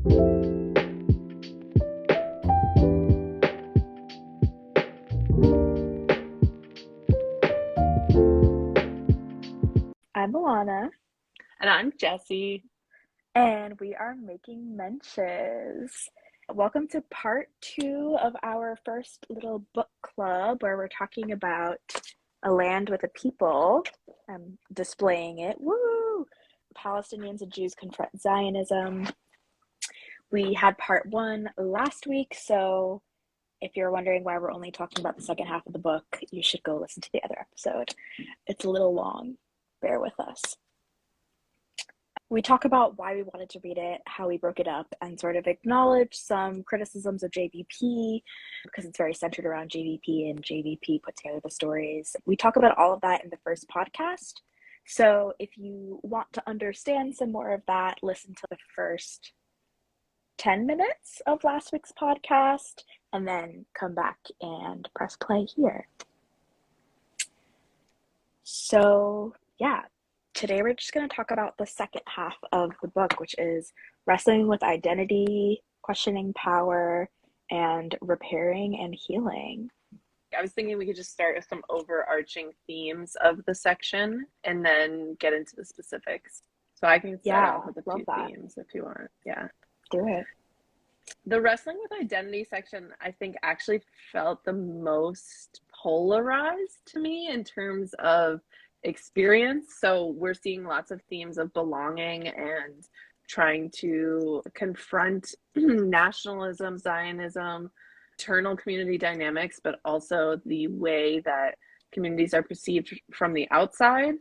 I'm Alana, And I'm Jessie. and we are making mentions. Welcome to part 2 of our first little book club where we're talking about A Land with a People. I'm displaying it. Woo! Palestinians and Jews confront Zionism. We had part 1 last week, so if you're wondering why we're only talking about the second half of the book, you should go listen to the other episode. It's a little long. Bear with us. We talk about why we wanted to read it, how we broke it up, and sort of acknowledge some criticisms of JVP because it's very centered around JVP and JVP put together the stories. We talk about all of that in the first podcast. So if you want to understand some more of that, listen to the first 10 minutes of last week's podcast and then come back and press play here. So, yeah. Today we're just going to talk about the second half of the book, which is wrestling with identity, questioning power, and repairing and healing. I was thinking we could just start with some overarching themes of the section and then get into the specifics. So I can start off with a few themes if you want. Yeah. Do it. The wrestling with identity section, I think, actually felt the most polarized to me in terms of experience. So we're seeing lots of themes of belonging and trying to confront nationalism, Zionism, internal community dynamics, but also the way that communities are perceived from the outside.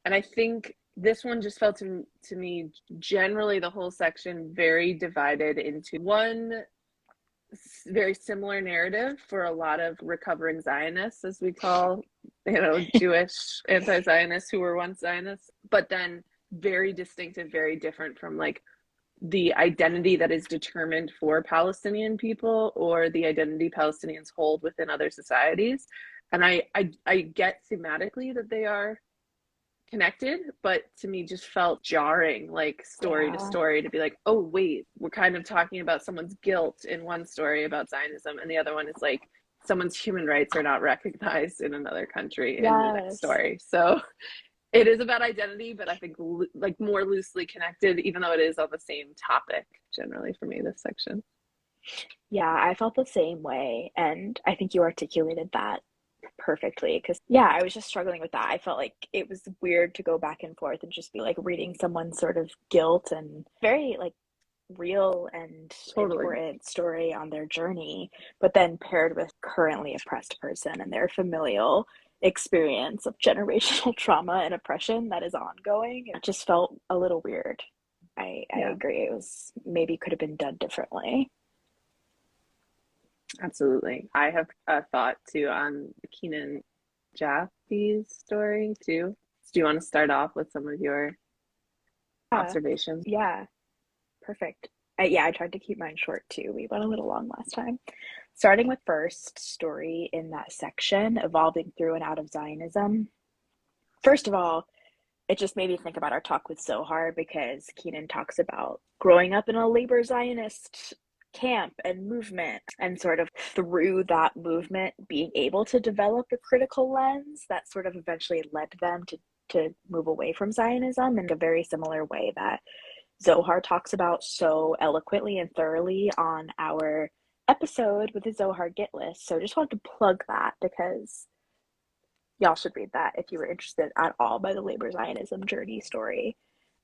And I think this one just felt to me, generally the whole section very divided into one very similar narrative for a lot of recovering Zionists, as we call, Jewish anti-Zionists who were once Zionists, but then very distinctive, very different from like the identity that is determined for Palestinian people or the identity Palestinians hold within other societies. And I get thematically that they are connected, but to me just felt jarring, like story to story, to be like, oh wait, we're kind of talking about someone's guilt in one story about Zionism, and the other one is like someone's human rights are not recognized in another country in the next story. So it is about identity, but I think like more loosely connected, even though it is on the same topic generally for me, this section. Yeah, I felt the same way, and I think you articulated that perfectly because I was just struggling with that. I felt like it was weird to go back and forth and just be like reading someone's sort of guilt and very like real and important story on their journey, but then paired with currently oppressed person and their familial experience of generational trauma and oppression that is ongoing. It just felt a little weird. I agree. It was maybe could have been done differently. Absolutely. I have a thought too on Keenan Jaffe's story too. Do you want to start off with some of your observations? Yeah, perfect. I tried to keep mine short too. We went a little long last time. Starting with first story in that section, evolving through and out of Zionism. First of all, it just made me think about our talk with Zohar because Keenan talks about growing up in a labor Zionist camp and movement, and sort of through that movement being able to develop a critical lens that sort of eventually led them to move away from Zionism in a very similar way that Zohar talks about so eloquently and thoroughly on our episode with the Zohar Git list. So just wanted to plug that because y'all should read that if you were interested at all by the labor Zionism journey story.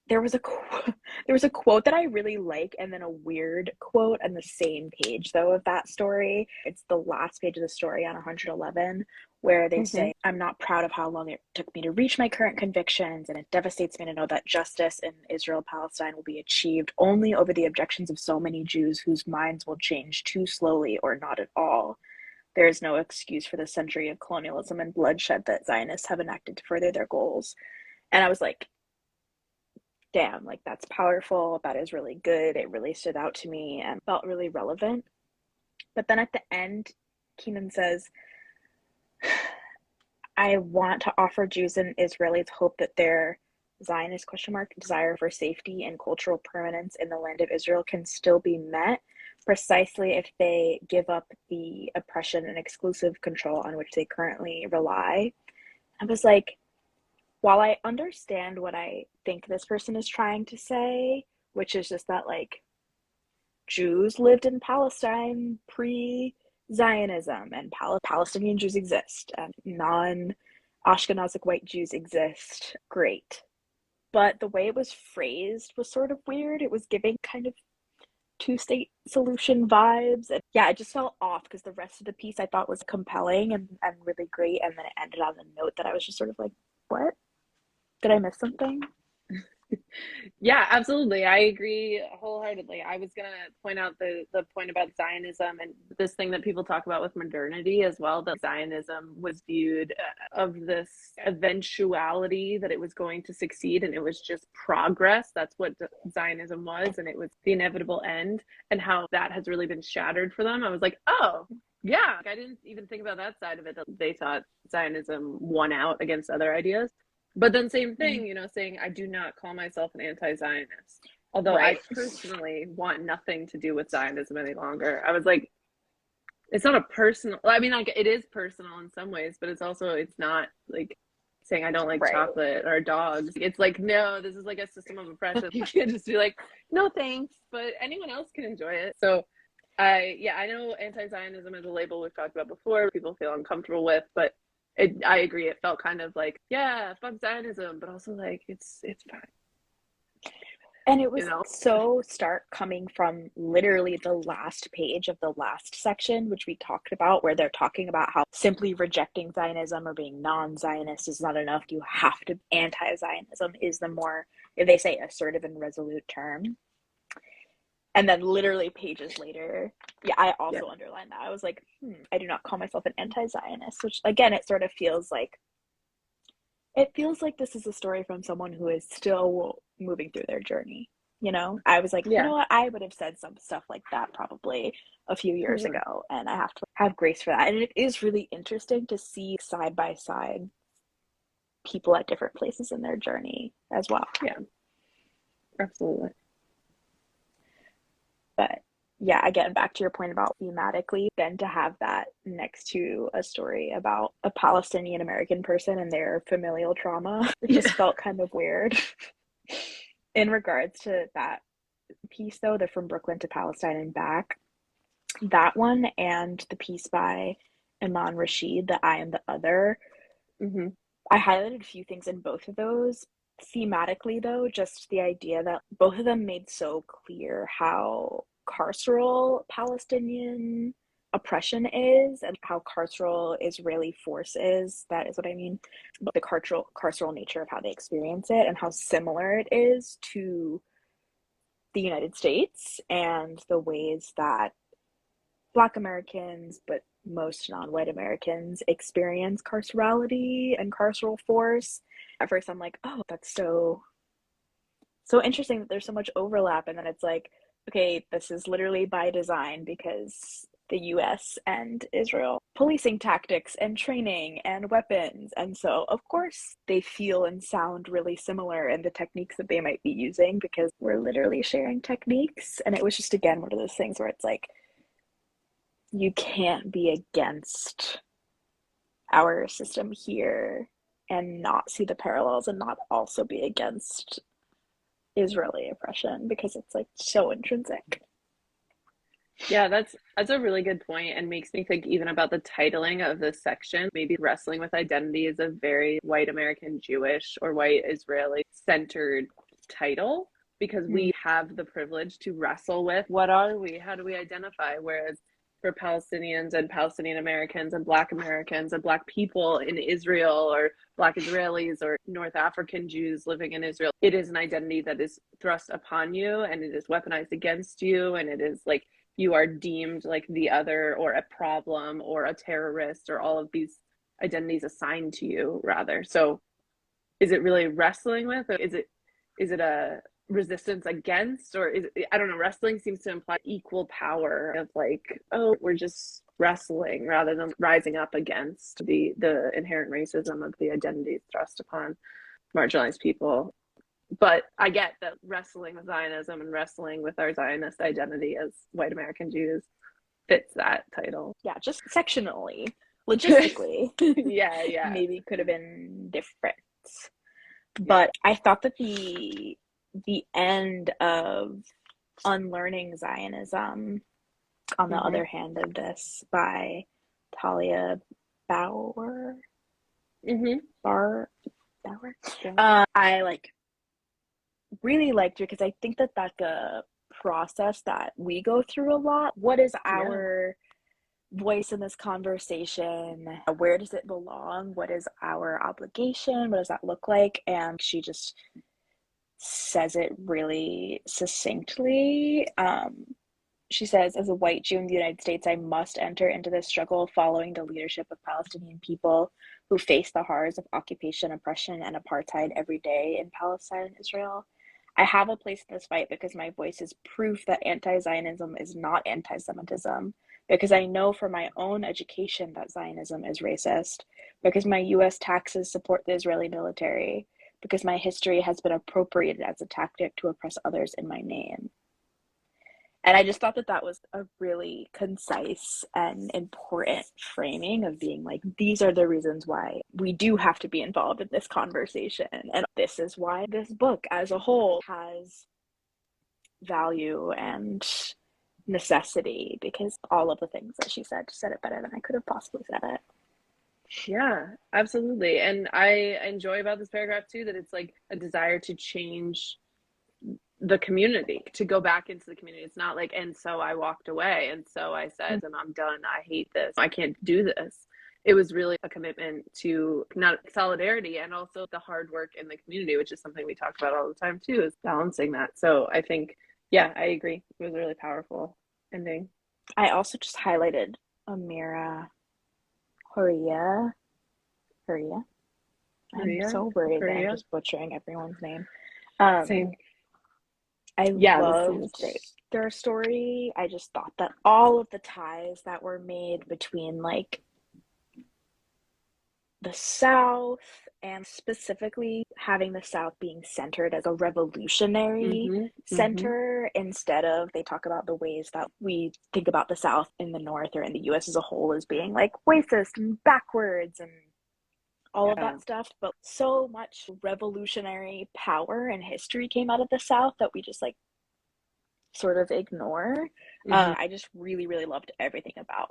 There was a quote that I really like, and then a weird quote on the same page though of that story. It's the last page of the story on 111, where they say, "I'm not proud of how long it took me to reach my current convictions, and it devastates me to know that justice in Israel-Palestine will be achieved only over the objections of so many Jews whose minds will change too slowly or not at all. There is no excuse for the century of colonialism and bloodshed that Zionists have enacted to further their goals." And I was like, damn, like that's powerful. That is really good. It really stood out to me and felt really relevant. But then at the end, Keenan says, "I want to offer Jews and Israelis hope that their Zionist question mark desire for safety and cultural permanence in the land of Israel can still be met precisely if they give up the oppression and exclusive control on which they currently rely. I was like, while I understand what I think this person is trying to say, which is just that like Jews lived in Palestine pre Zionism and Palestinian Jews exist and non Ashkenazic white Jews exist, great. But the way it was phrased was sort of weird. It was giving kind of two-state solution vibes. And yeah, it just felt off because the rest of the piece I thought was compelling and really great. And then it ended on a note that I was just sort of like, what? Did I miss something? Yeah, absolutely. I agree wholeheartedly. I was gonna point out the point about Zionism and this thing that people talk about with modernity as well, that Zionism was viewed of this eventuality that it was going to succeed and it was just progress. That's what Zionism was, and it was the inevitable end, and how that has really been shattered for them. I was like, oh, yeah, I didn't even think about that side of it, that they thought Zionism won out against other ideas. But then same thing, saying I do not call myself an anti-Zionist. Although I Right. personally want nothing to do with Zionism any longer. I was like, it's not a personal, I mean, like it is personal in some ways, but it's not like saying I don't like Right. chocolate or dogs. It's like, no, this is like a system of oppression. You can't just be like, no thanks, but anyone else can enjoy it. So I know anti-Zionism is a label we've talked about before, people feel uncomfortable with, but I agree. It felt kind of like, yeah, fuck Zionism, but also like it's fine, And it you was know? so stark coming from literally the last page of the last section, which we talked about, where they're talking about how simply rejecting Zionism or being non Zionist is not enough. You have to, anti Zionism is the more, if they say, assertive and resolute term. And then literally pages later, yeah, I Yeah. also underlined that. I was like, I do not call myself an anti Zionist, which again, it sort of feels like, it feels like this is a story from someone who is still moving through their journey. I was like, you Yeah. know what? I would have said some stuff like that probably a few For years sure. ago, and I have to have grace for that. And it is really interesting to see side by side people at different places in their journey as well. Yeah, absolutely. But yeah, again, back to your point about thematically, then to have that next to a story about a Palestinian American person and their familial trauma, it Yeah. just felt kind of weird. In regards to that piece, though, the From Brooklyn to Palestine and Back, that one and the piece by Iman Rashid, The I Am the Other, Mm-hmm. I highlighted a few things in both of those. Thematically, though, just the idea that both of them made so clear how carceral Palestinian oppression is and how carceral Israeli force is. That is what I mean. But the carceral nature of how they experience it and how similar it is to the United States and the ways that Black Americans, but most non-white Americans experience carcerality and carceral force. At first I'm like, oh, that's so interesting that there's so much overlap. And then it's like, okay, this is literally by design because the US and Israel policing tactics and training and weapons. And so, of course, they feel and sound really similar in the techniques that they might be using because we're literally sharing techniques. And it was just, again, one of those things where it's like, you can't be against our system here and not see the parallels and not also be against Israeli oppression because it's like so intrinsic. Yeah, that's a really good point and makes me think even about the titling of this section. Maybe wrestling with identity is a very white American Jewish or white Israeli centered title because we have the privilege to wrestle with what are we? How do we identify? Whereas for Palestinians and Palestinian Americans and Black people in Israel or Black Israelis or North African Jews living in Israel, it is an identity that is thrust upon you and it is weaponized against you and it is like you are deemed like the other or a problem or a terrorist or all of these identities assigned to you rather. So is it really wrestling with or is it a resistance against or is it, I don't know, wrestling seems to imply equal power of like, oh, we're just wrestling rather than rising up against the inherent racism of the identities thrust upon marginalized people. But I get that wrestling with Zionism and wrestling with our Zionist identity as white American Jews fits that title. Yeah, just sectionally, logistically, Yeah. maybe could have been different. Yeah. But I thought that the end of Unlearning Zionism, on the Mm-hmm. other hand of this, by Talia Bauer, Mm-hmm. Bar Bauer. Yeah. I like really liked it because I think that that's a process that we go through a lot. What is Yeah. our voice in this conversation? Where does it belong? What is our obligation? What does that look like? And she just says it really succinctly. She says, as a white Jew in the United States, I must enter into this struggle following the leadership of Palestinian people who face the horrors of occupation, oppression, and apartheid every day in Palestine and Israel. I have a place in this fight because my voice is proof that anti-Zionism is not anti-Semitism, because I know from my own education that Zionism is racist, because my US taxes support the Israeli military, because my history has been appropriated as a tactic to oppress others in my name. And I just thought that that was a really concise and important framing of being like, these are the reasons why we do have to be involved in this conversation. And this is why this book as a whole has value and necessity, because all of the things that she said it better than I could have possibly said it. Yeah, absolutely. And I enjoy about this paragraph too that it's like a desire to change the community, to go back into the community. It's not like, and so I walked away, and so I said, and I'm done. I hate this. I can't do this. It was really a commitment to not solidarity and also the hard work in the community, which is something we talk about all the time too, is balancing that. So I think, yeah, I agree. It was a really powerful ending. I also just highlighted Amira Horia. Horia. I'm Maria, so worried that I'm Maria, just butchering everyone's name. Um, same. I Yeah, this seems loved great. their story. I just thought that all of the ties that were made between like the South and specifically having the South being centered as a revolutionary Mm-hmm. Mm-hmm. center instead of, they talk about the ways that we think about the South in the North or in the US as a whole as being like racist and backwards and all of Yeah. that stuff, but so much revolutionary power and history came out of the South that we just like sort of ignore. Mm-hmm. I just really, really loved everything about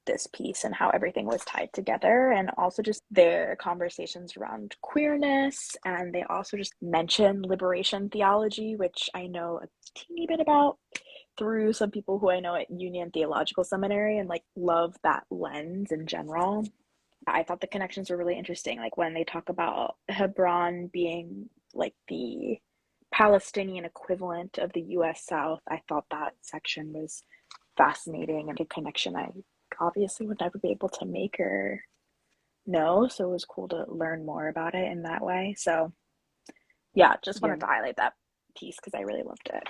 this piece and how everything was tied together, and also just their conversations around queerness. And they also just mention liberation theology, which I know a teeny bit about through some people who I know at Union Theological Seminary, and like love that lens in general. I thought the connections were really interesting. Like when they talk about Hebron being like the Palestinian equivalent of the US South, I thought that section was fascinating and a connection I obviously would never be able to make or know. So it was cool to learn more about it in that way. So yeah, just Yeah. wanted to highlight that piece because I really loved it.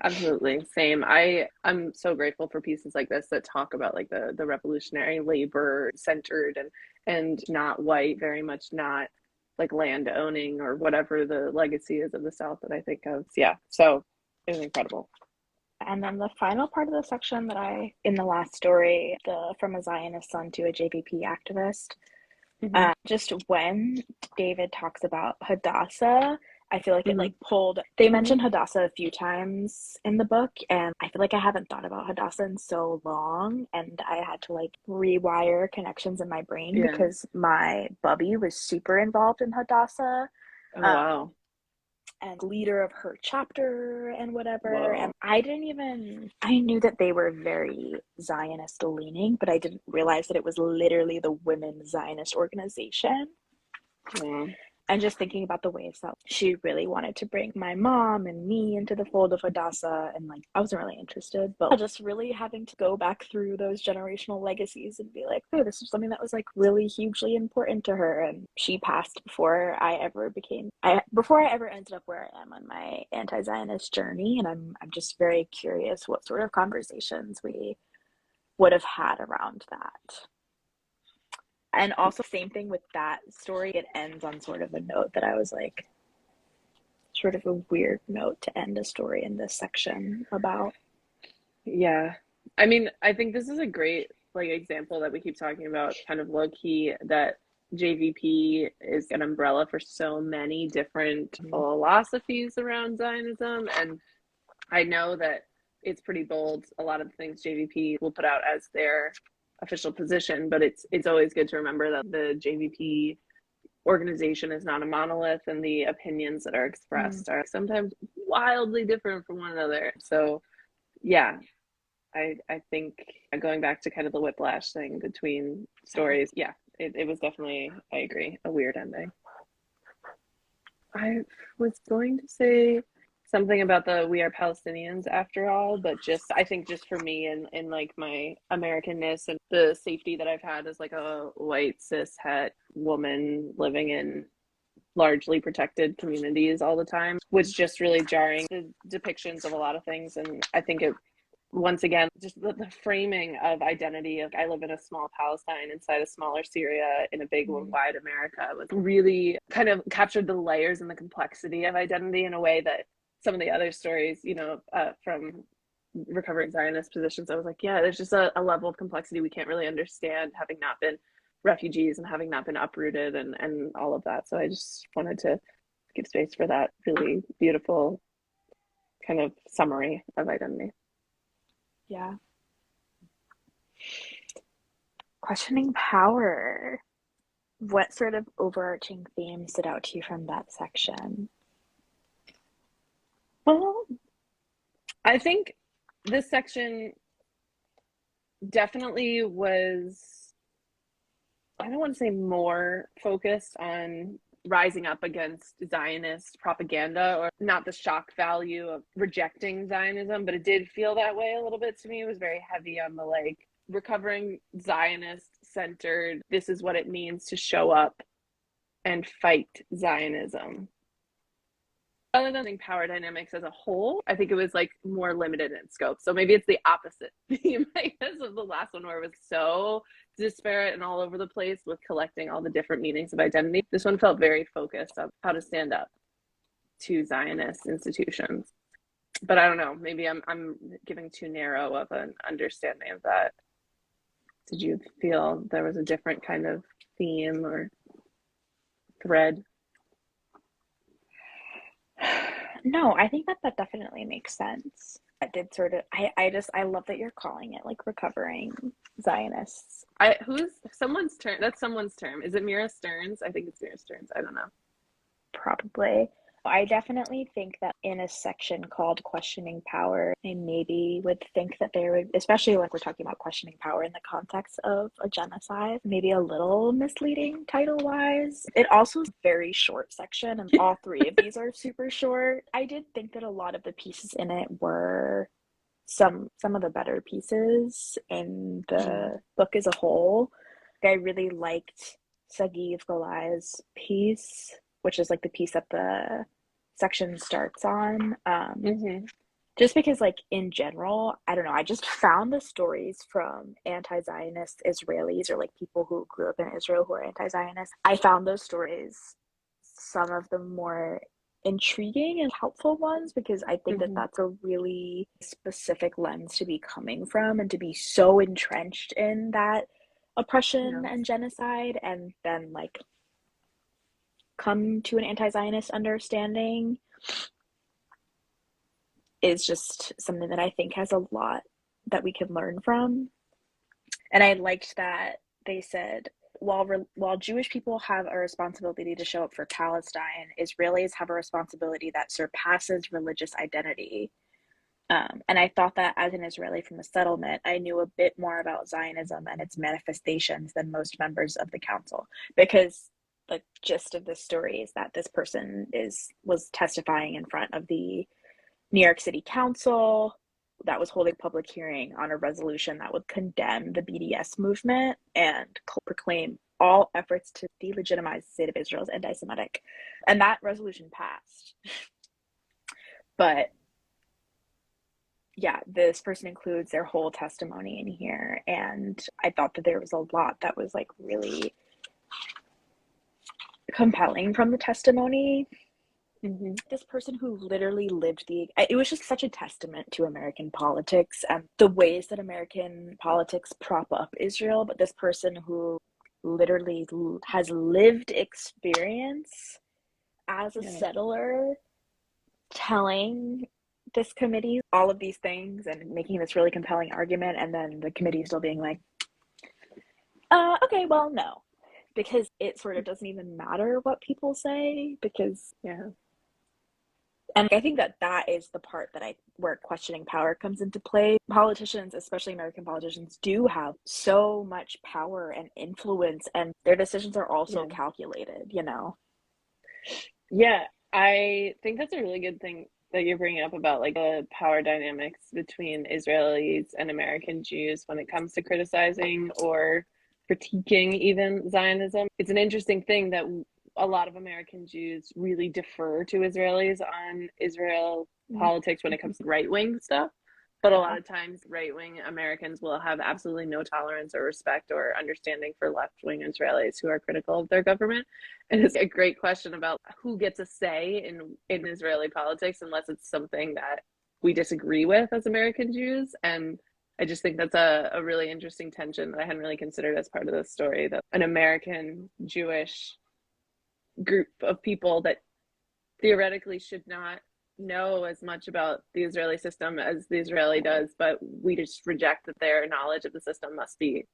Absolutely. Same. I'm so grateful for pieces like this that talk about like the revolutionary labor centered and not white, very much not like land owning or whatever the legacy is of the South that I think of. Yeah. So it was incredible. And then the final part of the section that in the last story, the from a Zionist son to a JPP activist, Hmm. just when David talks about Hadassah, I feel like it Hmm. like pulled. They Hmm. mentioned Hadassah a few times in the book, and I feel like I haven't thought about Hadassah in so long, and I had to like rewire connections in my brain Yeah. because my bubby was super involved in Hadassah. Oh, Um, wow. and leader of her chapter and whatever. And Whoa. I knew that they were very Zionist leaning, but I didn't realize that it was literally the Women's Zionist Organization. Wow. And just thinking about the ways that she really wanted to bring my mom and me into the fold of Hadassah, and like I wasn't really interested, but just really having to go back through those generational legacies and be like, oh, this is something that was like really hugely important to her, and she passed before I ever ended up where I am on my anti-Zionist journey, and I'm just very curious what sort of conversations we would have had around that. And also, same thing with that story. It ends on sort of a note that I was like, Sort of a weird note to end a story in this section about. Yeah. I mean, I think this is a great like example that we keep talking about kind of low key that JVP is an umbrella for so many different philosophies around Zionism. And I know that it's pretty bold, a lot of the things JVP will put out as their official position, but it's always good to remember that the JVP organization is not a monolith and the opinions that are expressed are sometimes wildly different from one another. So yeah, I think going back to kind of the whiplash thing between stories, yeah, it was definitely, I agree, a weird ending. I was going to say something about the we are Palestinians after all, but just I think just for me and like my Americanness and the safety that I've had as like a white cis het woman living in largely protected communities all the time was just really jarring, the depictions of a lot of things. And I think it once again just the framing of identity of I live in a small Palestine inside a smaller Syria in a big one wide America was really kind of captured the layers and the complexity of identity in a way that some of the other stories, you know, from recovering Zionist positions, I was like, yeah, there's just a level of complexity we can't really understand having not been refugees and having not been uprooted and all of that. So I just wanted to give space for that really beautiful kind of summary of identity. Yeah. Questioning power. What sort of overarching themes stood out to you from that section? Well, I think this section definitely was, I don't want to say more focused on rising up against Zionist propaganda or not the shock value of rejecting Zionism, but it did feel that way a little bit to me. It was very heavy on the like recovering Zionist centered, this is what it means to show up and fight Zionism. Other than power dynamics as a whole, I think it was like more limited in scope. So maybe it's the opposite theme, I guess, of the last one where it was so disparate and all over the place with collecting all the different meanings of identity. This one felt very focused on how to stand up to Zionist institutions. But I don't know, maybe I'm giving too narrow of an understanding of that. Did you feel there was a different kind of theme or thread? No, I think that definitely makes sense. That did sort of, I love that you're calling it like recovering Zionists. Who's someone's term? That's someone's term. Is it Mira Stearns? I think it's Mira Stearns. I don't know. Probably. I definitely think that in a section called questioning power, I maybe would think that there would, especially like we're talking about questioning power in the context of a genocide, maybe a little misleading title wise. It also is a very short section, and all three of these are super short. I did think that a lot of the pieces in it were some of the better pieces in the book as a whole. I really liked Sagiv Galay's piece, which is like the piece that the section starts on. Just because like in general, I don't know, I just found the stories from anti-Zionist Israelis or like people who grew up in Israel who are anti-Zionist. I found those stories some of the more intriguing and helpful ones because I think that that's a really specific lens to be coming from and to be so entrenched in that oppression and genocide and then like come to an anti-Zionist understanding is just something that I think has a lot that we can learn from. And I liked that they said, while Jewish people have a responsibility to show up for Palestine, Israelis have a responsibility that surpasses religious identity. And I thought that as an Israeli from the settlement, I knew a bit more about Zionism and its manifestations than most members of the council, because the gist of this story is that this person was testifying in front of the New York City Council that was holding a public hearing on a resolution that would condemn the BDS movement and proclaim all efforts to delegitimize the state of Israel as anti-Semitic. And that resolution passed. But yeah, this person includes their whole testimony in here. And I thought that there was a lot that was like really compelling from the testimony. Mm-hmm. This person who literally lived it was just such a testament to American politics and the ways that American politics prop up Israel. But this person who literally has lived experience as a Yeah. settler, telling this committee all of these things and making this really compelling argument, and then the committee still being like, okay, well, no, because it sort of doesn't even matter what people say, because Yeah. and I think that that is the part that where questioning power comes into play. Politicians, especially American politicians, do have so much power and influence, and their decisions are also Yeah. calculated, you know? Yeah. I think that's a really good thing that you're bringing up about like the power dynamics between Israelis and American Jews when it comes to criticizing or critiquing even Zionism. It's an interesting thing that a lot of American Jews really defer to Israelis on Israel politics when it Mm-hmm. comes to right-wing stuff. But a Yeah. lot of times, right-wing Americans will have absolutely no tolerance or respect or understanding for left-wing Israelis who are critical of their government. And it's a great question about who gets a say in Israeli politics unless it's something that we disagree with as American Jews. And I just think that's a really interesting tension that I hadn't really considered as part of this story, that an American Jewish group of people that theoretically should not know as much about the Israeli system as the Israeli does, but we just reject that their knowledge of the system must be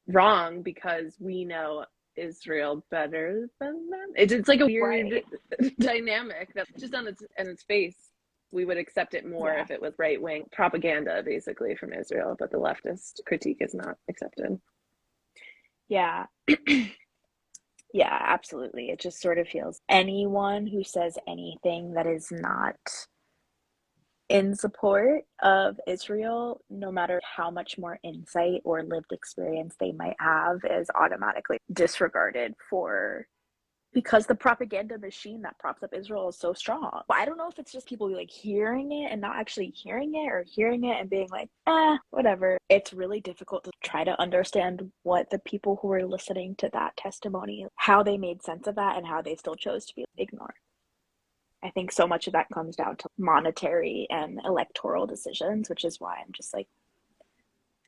wrong because we know Israel better than them. It's like a weird Right. dynamic that just on its face we would accept it more Yeah. if it was right wing propaganda basically from Israel, but the leftist critique is not accepted. Yeah. Yeah, absolutely. It just sort of feels anyone who says anything that is not in support of Israel, no matter how much more insight or lived experience they might have, is automatically disregarded for because the propaganda machine that props up Israel is so strong. I don't know if it's just people like hearing it and not actually hearing it, or hearing it and being like, whatever. It's really difficult to try to understand what the people who were listening to that testimony, how they made sense of that and how they still chose to be ignored. I think so much of that comes down to monetary and electoral decisions, which is why I'm just like,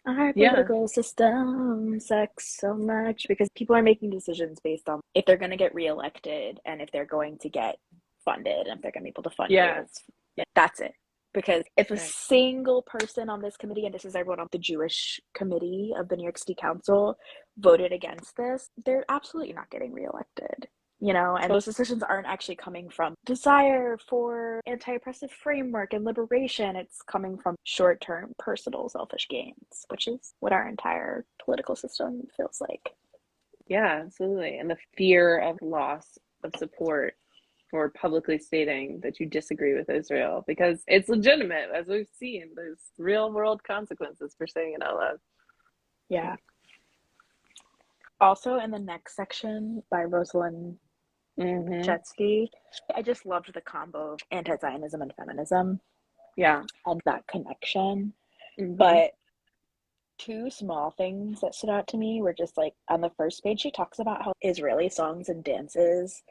our Yeah. political system sucks so much because people are making decisions based on if they're going to get reelected and if they're going to get funded and if they're going to be able to fund Yeah. you. That's it. Because if a Right. single person on this committee, and this is everyone on the Jewish committee of the New York City Council, voted against this, they're absolutely not getting reelected. You know, and those decisions aren't actually coming from desire for anti-oppressive framework and liberation. It's coming from short-term personal selfish gains, which is what our entire political system feels like. Yeah, absolutely. And the fear of loss of support for publicly stating that you disagree with Israel because it's legitimate, as we've seen. There's real world consequences for saying it out loud. Yeah. Also, in the next section by Rosalind Mm-hmm. Chetsky, I just loved the combo of anti-Zionism and feminism Yeah. and that connection. Mm-hmm. But two small things that stood out to me were just like on the first page, she talks about how Israeli songs and dances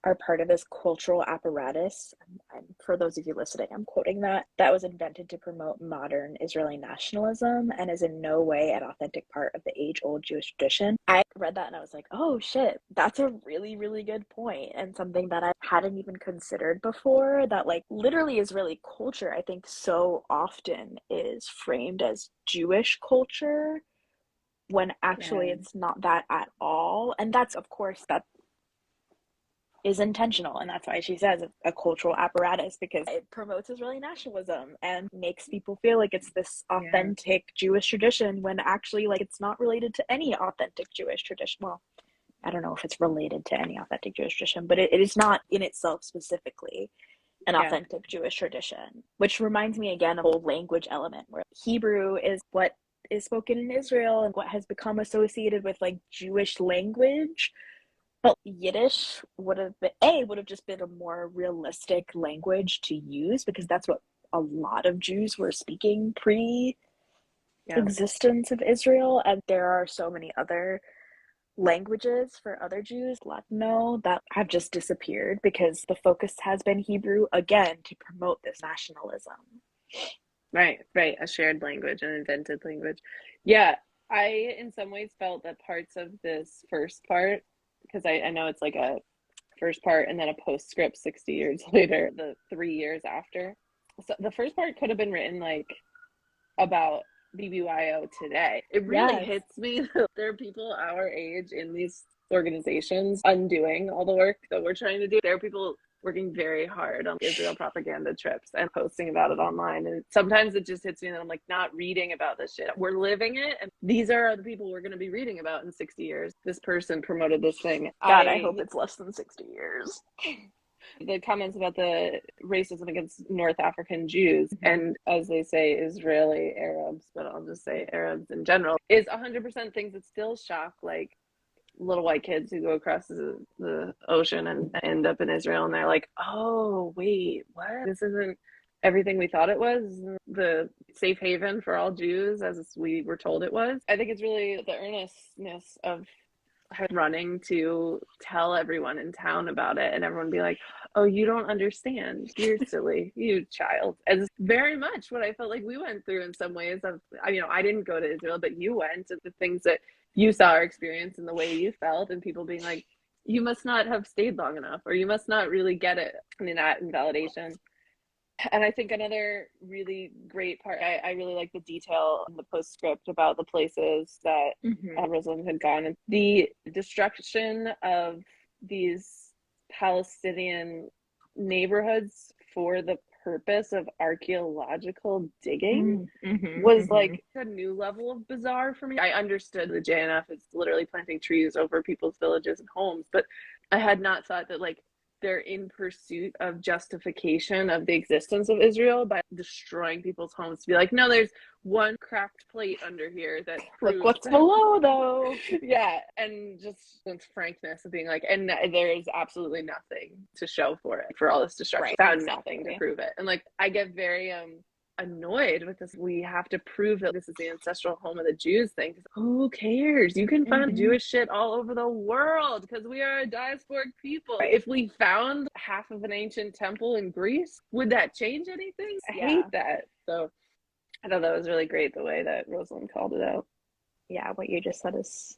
are part of this cultural apparatus. And for those of you listening, I'm quoting that was invented to promote modern Israeli nationalism and is in no way an authentic part of the age-old Jewish tradition. I read that and I was like, oh shit, that's a really, really good point, and something that I hadn't even considered before, that like literally Israeli culture, I think so often is framed as Jewish culture when actually Yeah. it's not that at all. And that's, of course, that is intentional, and that's why she says a cultural apparatus, because it promotes Israeli nationalism and makes people feel like it's this Yeah. authentic Jewish tradition when actually like it's not related to any authentic Jewish tradition. Well, I don't know if it's related to any authentic Jewish tradition, but it is not in itself specifically an Yeah. authentic Jewish tradition, which reminds me again of a whole language element where Hebrew is what is spoken in Israel and what has become associated with like Jewish language. But Yiddish would have just been a more realistic language to use because that's what a lot of Jews were speaking pre Yeah. existence of Israel. And there are so many other languages for other Jews, Latino, that have just disappeared because the focus has been Hebrew again to promote this nationalism. Right, right. A shared language, an invented language. Yeah, I in some ways felt that parts of this first part, because I know it's like a first part and then a postscript 60 years later, the 3 years after. So the first part could have been written like about BBYO today. It really Yes. hits me that there are people our age in these organizations undoing all the work that we're trying to do. There are people working very hard on Israel propaganda trips and posting about it online. And sometimes it just hits me that I'm like not reading about this shit. We're living it. And these are the people we're going to be reading about in 60 years. This person promoted this thing. God, I hope it's less than 60 years. The comments about the racism against North African Jews, and as they say, Israeli Arabs, but I'll just say Arabs in general, is 100% things that still shock, like little white kids who go across the ocean and end up in Israel, and they're like, oh, wait, what? This isn't everything we thought it was, the safe haven for all Jews as we were told it was. I think it's really the earnestness of running to tell everyone in town about it, and everyone be like, oh, you don't understand, you're silly, you child. And it's very much what I felt like we went through in some ways of, I didn't go to Israel, but you went, and the things that you saw or experienced and the way you felt, and people being like, you must not have stayed long enough, or you must not really get it. That invalidation. And I think another really great part, I really like the detail in the postscript about the places that Rosalind had gone, and the destruction of these Palestinian neighborhoods for the purpose of archaeological digging was like a new level of bizarre for me. I understood the JNF is literally planting trees over people's villages and homes, but I had not thought that like they're in pursuit of justification of the existence of Israel by destroying people's homes to be like, no, there's one cracked plate under here that look what's below though. Yeah, and just with frankness of being like, and there is absolutely nothing to show for it, for all this destruction. Right, Found nothing to prove it. And like I get very annoyed with this, we have to prove that this is the ancestral home of the Jews thing. Who cares? You can find Jewish shit all over the world because we are a diasporic people. Right. If we found half of an ancient temple in Greece, would that change anything? I hate that. So I thought that was really great, the way that Rosalind called it out. Yeah, what you just said is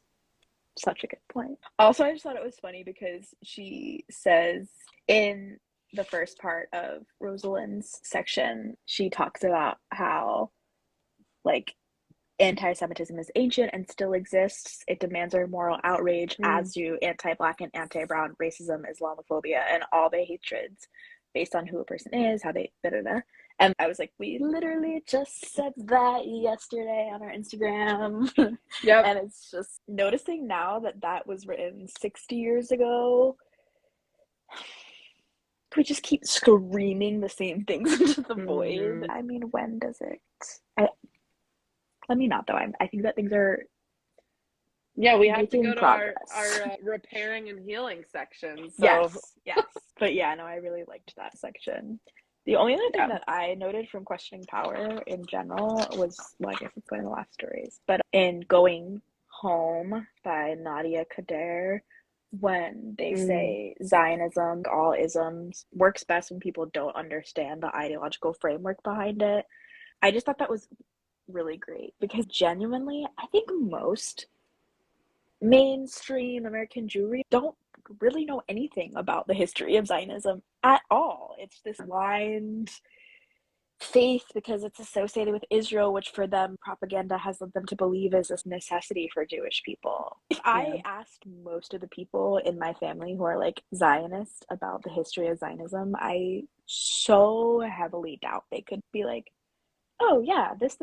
such a good point. Also, I just thought it was funny because she says in the first part of Rosalind's section, she talks about how like anti-Semitism is ancient and still exists. It demands our moral outrage, as do anti-Black and anti-Brown racism, Islamophobia, and all the hatreds based on who a person is, how they da-da-da. And I was like, we literally just said that yesterday on our Instagram. Yep. And it's just noticing now that that was written 60 years ago. We just keep screaming the same things into the void. I mean, when does it? Let me not though. I think that things are. Yeah, we have to go to our repairing and healing section. So. Yes. But yeah, no, I really liked that section. The only other thing that I noted from Questioning Power in general was, well, I guess it's going to the last stories, but in Going Home by Nadia Kader, when they say Zionism, all isms, works best when people don't understand the ideological framework behind it. I just thought that was really great because genuinely, I think most mainstream American Jewry don't really know anything about the history of Zionism at all. It's this blind faith because it's associated with Israel, which for them propaganda has led them to believe is this necessity for Jewish people. If I asked most of the people in my family who are like Zionist about the history of Zionism, I so heavily doubt they could be like, oh yeah, this,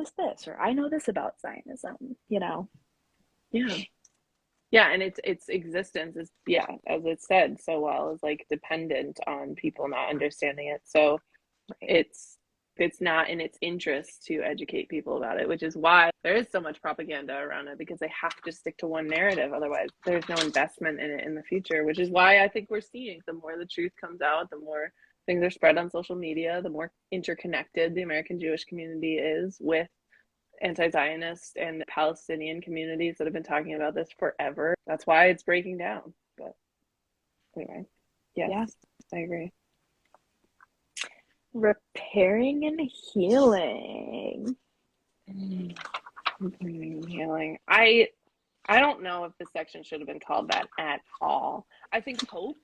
or I know this about Zionism, you know? Yeah, and its existence is, as it said so well, is like dependent on people not understanding it. So it's not in its interest to educate people about it, which is why there is so much propaganda around it, because they have to stick to one narrative. Otherwise, there's no investment in it in the future, which is why I think we're seeing the more the truth comes out, the more things are spread on social media, the more interconnected the American Jewish community is with anti-Zionist and Palestinian communities that have been talking about this forever. That's why it's breaking down. But anyway, yes, Yeah. I agree. Repairing and healing. Repairing and healing. I don't know if this section should have been called that at all. I think hope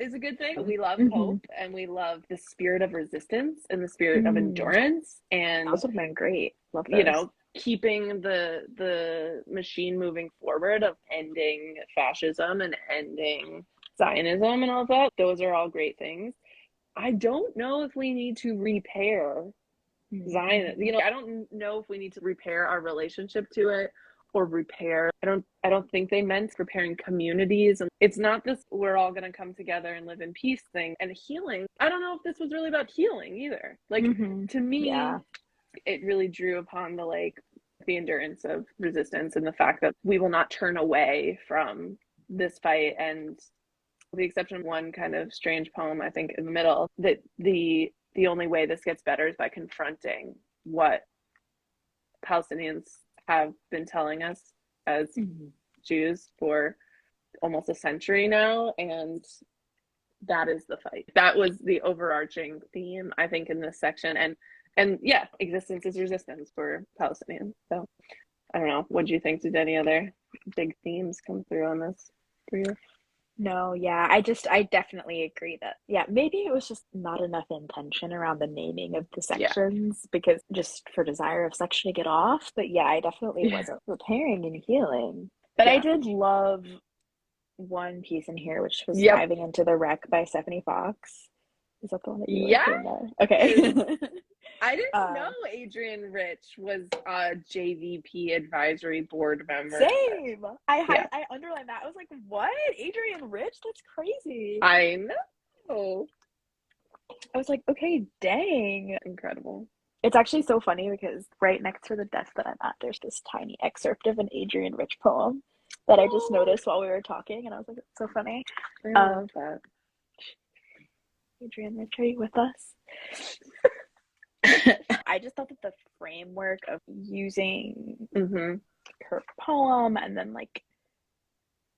is a good thing. We love hope, and we love the spirit of resistance and the spirit of endurance, and those have been great. Love those. You know, keeping the machine moving forward of ending fascism and ending Zionism and all of that. Those are all great things. I don't know if we need to repair Zionism. You know, I don't know if we need to repair our relationship to it or repair. I don't think they meant repairing communities. And it's not this we're all going to come together and live in peace thing. And healing, I don't know if this was really about healing either. Like, to me, it really drew upon the endurance of resistance and the fact that we will not turn away from this fight. And with the exception of one kind of strange poem, I think in the middle, that the only way this gets better is by confronting what Palestinians have been telling us as Jews for almost a century now. And that is the fight. That was the overarching theme, I think, in this section. And yeah, existence is resistance for Palestinians. So I don't know. What do you think? Did any other big themes come through on this for you? No, yeah, I definitely agree that, yeah, maybe it was just not enough intention around the naming of the sections because just for desire of section to get off. But yeah, I definitely wasn't repairing and healing. But I did love one piece in here, which was Diving into the Wreck by Stephanie Fox. Is that the one that you were doing there? Okay. I didn't know Adrienne Rich was a JVP advisory board member. Same. I underlined that. I was like, what? Adrienne Rich? That's crazy. I know. I was like, okay, dang. Incredible. It's actually so funny because right next to the desk that I'm at, there's this tiny excerpt of an Adrienne Rich poem that I just noticed while we were talking, and I was like, it's so funny. I love that. Adrienne Rich, are you with us? I just thought that the framework of using her poem and then like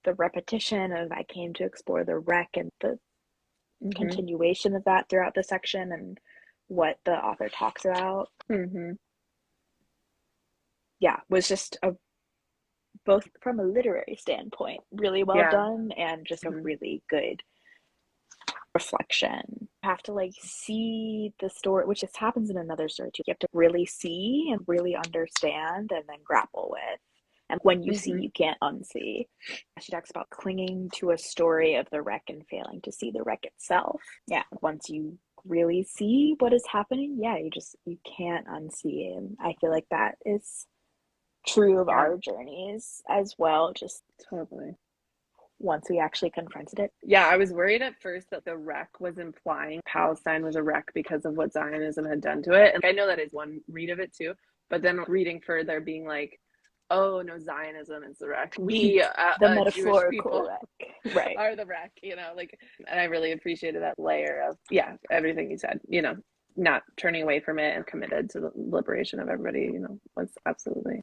the repetition of I came to explore the wreck and the continuation of that throughout the section and what the author talks about was just both from a literary standpoint really well done and just a really good reflection. You have to like see the story, which just happens in another story too. You have to really see and really understand and then grapple with. And when you see, you can't unsee. She talks about clinging to a story of the wreck and failing to see the wreck itself. Yeah, once you really see what is happening, you can't unsee. And I feel like that is true of our journeys as well. Just totally. Once we actually confronted it. Yeah, I was worried at first that the wreck was implying Palestine was a wreck because of what Zionism had done to it. And I know that is one read of it too. But then reading further, being like, oh no, Zionism is the wreck. We, the metaphorical Jewish people wreck, are the wreck. You know, like, and I really appreciated that layer of everything you said. You know, not turning away from it and committed to the liberation of everybody. You know, was absolutely.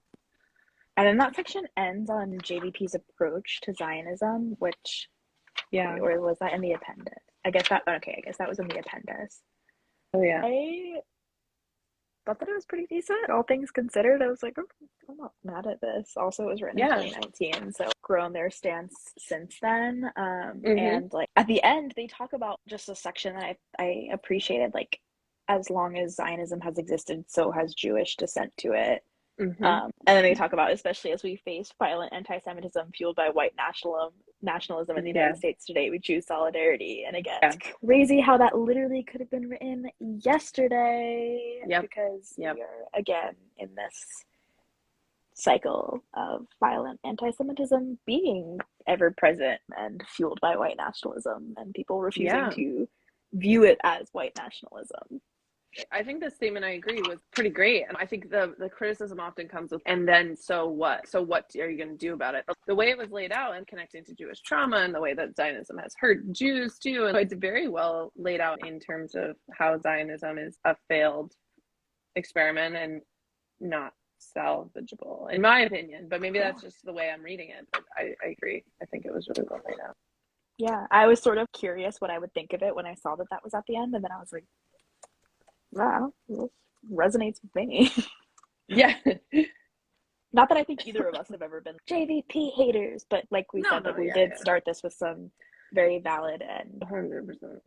And then that section ends on JVP's approach to Zionism, which, or was that in the appendix? I guess that was in the appendix. Oh, yeah. I thought that it was pretty decent, all things considered. I was like, I'm not mad at this. Also, it was written in 2019, so grown their stance since then. And like at the end, they talk about just a section that I appreciated, like, as long as Zionism has existed, so has Jewish descent to it. And then they talk about, especially as we face violent anti-Semitism fueled by white nationalism in the United States today, we choose solidarity. And again, it's crazy how that literally could have been written yesterday because we are again in this cycle of violent anti-Semitism being ever present and fueled by white nationalism and people refusing to view it as white nationalism. I think the statement, I agree, was pretty great. And I think the criticism often comes with, and then so what? So what are you going to do about it? The way it was laid out and connecting to Jewish trauma and the way that Zionism has hurt Jews too. And it's very well laid out in terms of how Zionism is a failed experiment and not salvageable, in my opinion. But maybe Cool. that's just the way I'm reading it. But I agree. I think it was really well laid out. Yeah, I was sort of curious what I would think of it when I saw that that was at the end, and then I was like, wow, this resonates with me. Yeah. Not that I think either of us have ever been JVP haters, but like we said, like we did start this with some very valid and 100%.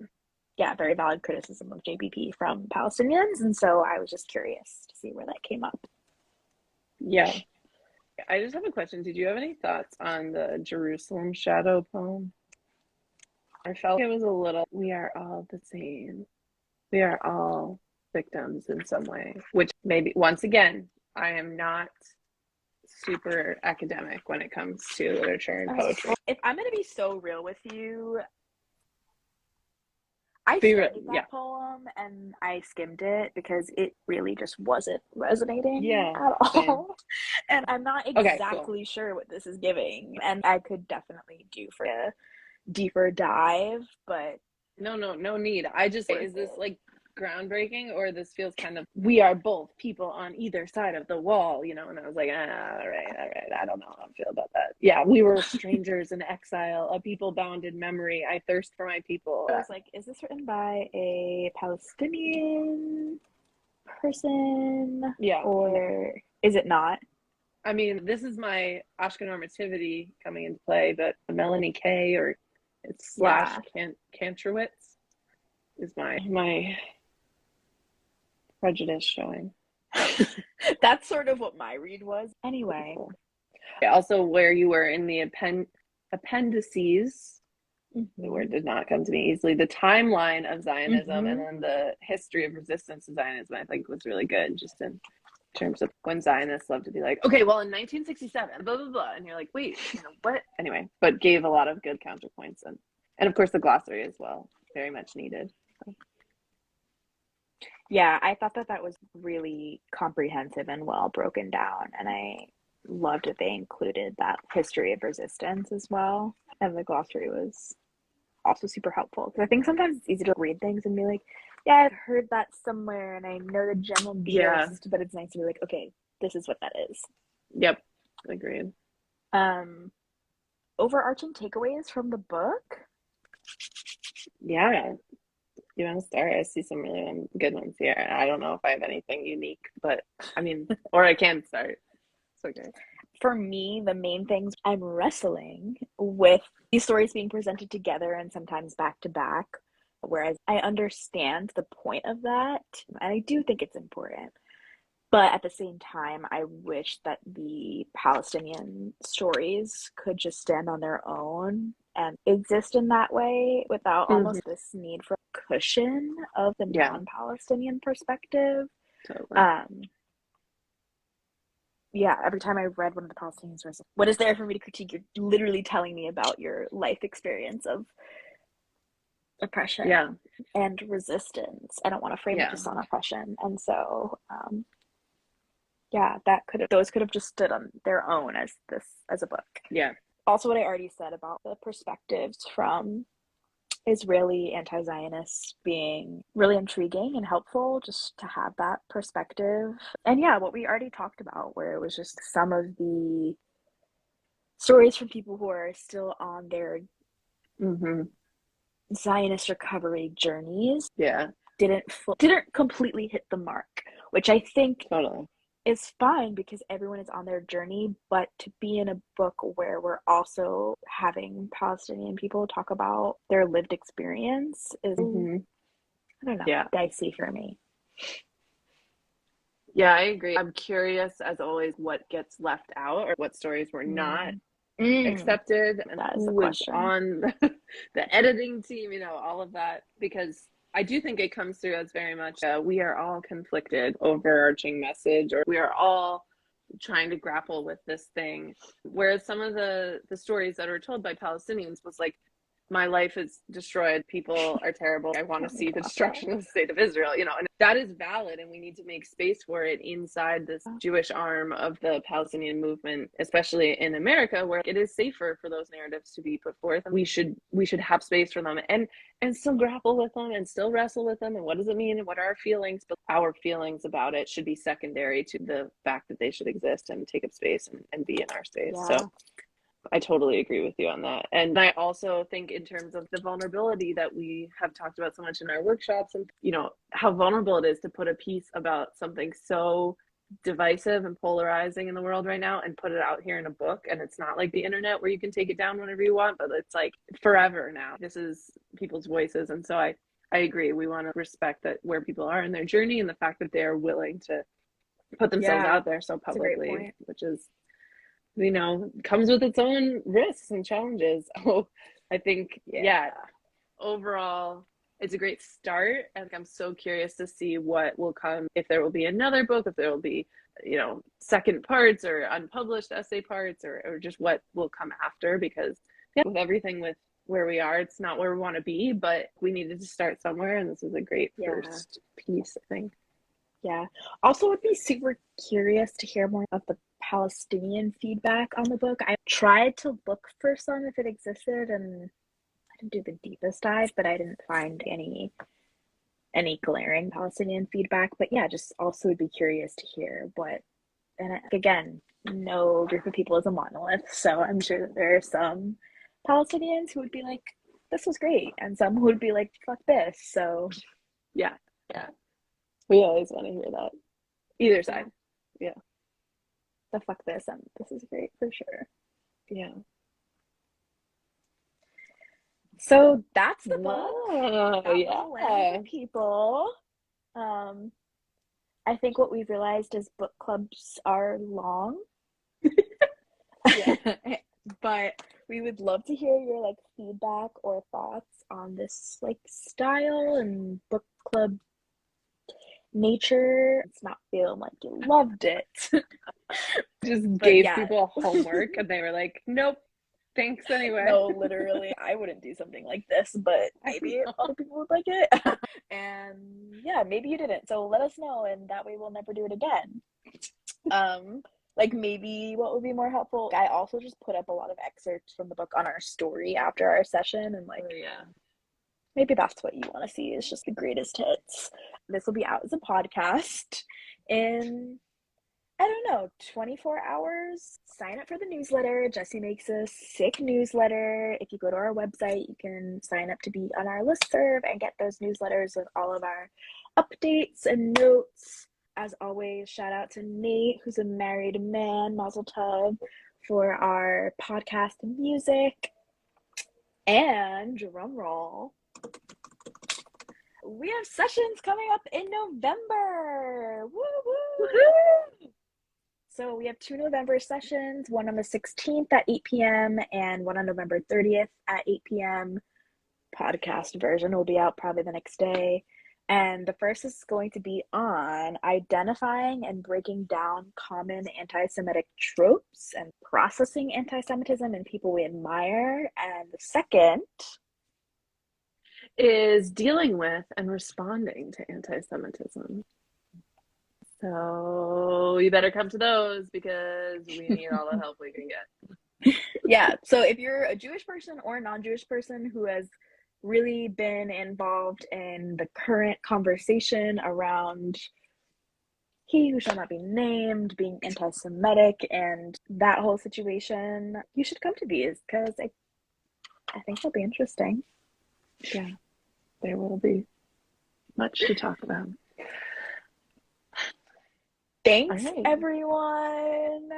yeah, very valid criticism of JBP from Palestinians, and so I was just curious to see where that came up. Yeah. I just have a question. Did you have any thoughts on the Jerusalem shadow poem? I felt it was a little, we are all the same. We are all victims in some way, which maybe, once again, I am not super academic when it comes to literature and poetry. If I'm going to be so real with you, I studied that poem and I skimmed it because it really just wasn't resonating at all. And I'm not exactly sure what this is giving. And I could definitely do for a deeper dive, but no need. I just, is this like groundbreaking, or this feels kind of, we are both people on either side of the wall, you know? And I was like, all right, I don't know how I feel about that. Yeah, we were strangers in exile, a people bound in memory. I thirst for my people. I was like, is this written by a Palestinian person? Yeah. Or is it not? I mean, this is my Ashkenormativity coming into play, but Melanie K, or it's / Kantrowitz, is my prejudice showing. That's sort of what my read was. Anyway. Cool. Also, where you were in the appendices, the word did not come to me easily, the timeline of Zionism and then the history of resistance to Zionism, I think was really good, just in terms of when Zionists love to be like, okay, well, in 1967, blah, blah, blah. And you're like, wait, you know, what? Anyway, but gave a lot of good counterpoints. And of course, the glossary as well, very much needed. So. Yeah, I thought that was really comprehensive and well broken down. And I loved that they included that history of resistance as well. And the glossary was also super helpful. Because I think sometimes it's easy to read things and be like, yeah, I've heard that somewhere and I know the general gist, but it's nice to be like, okay, this is what that is. Yep, agreed. Overarching takeaways from the book? Yeah. You want to start? I see some really good ones here. I don't know if I have anything unique, but I mean, or I can start. It's okay. For me, the main things, I'm wrestling with these stories being presented together and sometimes back to back, whereas I understand the point of that, and I do think it's important. But at the same time, I wish that the Palestinian stories could just stand on their own and exist in that way without almost this need for a cushion of the non-Palestinian perspective. Totally. Yeah, every time I read one of the Palestinian stories, what is there for me to critique? You're literally telling me about your life experience of oppression and resistance. I don't want to frame it just on oppression. And so, those could have just stood on their own as a book. Yeah. Also, what I already said about the perspectives from Israeli anti-Zionists being really intriguing and helpful, just to have that perspective. And yeah, what we already talked about, where it was just some of the stories from people who are still on their Zionist recovery journeys. Yeah. Didn't completely hit the mark, which I think is fine because everyone is on their journey, but to be in a book where we're also having Palestinian people talk about their lived experience is, I don't know, dicey for me. Yeah, I agree. I'm curious, as always, what gets left out or what stories were not accepted, and who was on the editing team, you know, all of that, because I do think it comes through as very much we are all conflicted, overarching message, or we are all trying to grapple with this thing. Whereas some of the stories that were told by Palestinians was like, my life is destroyed, people are terrible, I want to Oh my see the God. destruction of the state of Israel, and that is valid, and we need to make space for it inside this Jewish arm of the Palestinian movement, especially in America, where it is safer for those narratives to be put forth, and we should have space for them, and still grapple with them and still wrestle with them, and what does it mean and what are our feelings, but our feelings about it should be secondary to the fact that they should exist and take up space and be in our space. Yeah. So I totally agree with you on that. And I also think in terms of the vulnerability that we have talked about so much in our workshops, and how vulnerable it is to put a piece about something so divisive and polarizing in the world right now and put it out here in a book. And it's not like the internet where you can take it down whenever you want, but it's like forever now. This is people's voices. And so I agree. We want to respect that where people are in their journey and the fact that they are willing to put themselves Yeah, out there so that's a great publicly, point. which is, comes with its own risks and challenges. Oh, I think, Yeah. overall, it's a great start. And I'm so curious to see what will come, if there will be another book, if there will be, second parts or unpublished essay parts, or just what will come after, because with everything with where we are, it's not where we want to be, but we needed to start somewhere. And this is a great Yeah. first piece, I think. Yeah. Also, would be super curious to hear more of the Palestinian feedback on the book. I tried to look for some if it existed, and I didn't do the deepest dive, but I didn't find any glaring Palestinian feedback. But yeah, just also would be curious to hear what. And again, no group of people is a monolith, so I'm sure that there are some Palestinians who would be like, "This was great," and some who would be like, "Fuck this." So Yeah. We always want to hear that. Either side. Yeah. the fuck this, and this is great for sure. Yeah. So that's the book. Oh, That yeah. was Land of the People. I think what we've realized is book clubs are long. Yeah. But we would love to hear your feedback or thoughts on this style and book club nature. It's not feeling like you loved it. Just But gave yeah. people homework and they were like, nope, thanks anyway. No, literally, I wouldn't do something like this, but maybe other people would like it. And yeah, maybe you didn't. So let us know, and that way we'll never do it again. Maybe what would be more helpful. I also just put up a lot of excerpts from the book on our story after our session, and Yeah. maybe that's what you want to see, is just the greatest hits. This will be out as a podcast in, I don't know, 24 hours. Sign up for the newsletter. Jessie makes a sick newsletter. If you go to our website, you can sign up to be on our listserv and get those newsletters with all of our updates and notes. As always, shout out to Nate, who's a married man, Mazel Tov, for our podcast and music. And drum roll, we have sessions coming up in November. Woo woo! Woohoo! So we have 2 November sessions, one on the 16th at 8 p.m. and one on November 30th at 8 p.m. Podcast version will be out probably the next day. And the first is going to be on identifying and breaking down common anti-Semitic tropes and processing anti-Semitism in people we admire. And the second is dealing with and responding to anti-Semitism. So you better come to those, because we need all the help we can get. Yeah, so if you're a Jewish person or a non-Jewish person who has really been involved in the current conversation around he who shall not be named being anti-Semitic and that whole situation, you should come to these, because I think they'll be interesting. Yeah, there will be much to talk about. Thanks, everyone.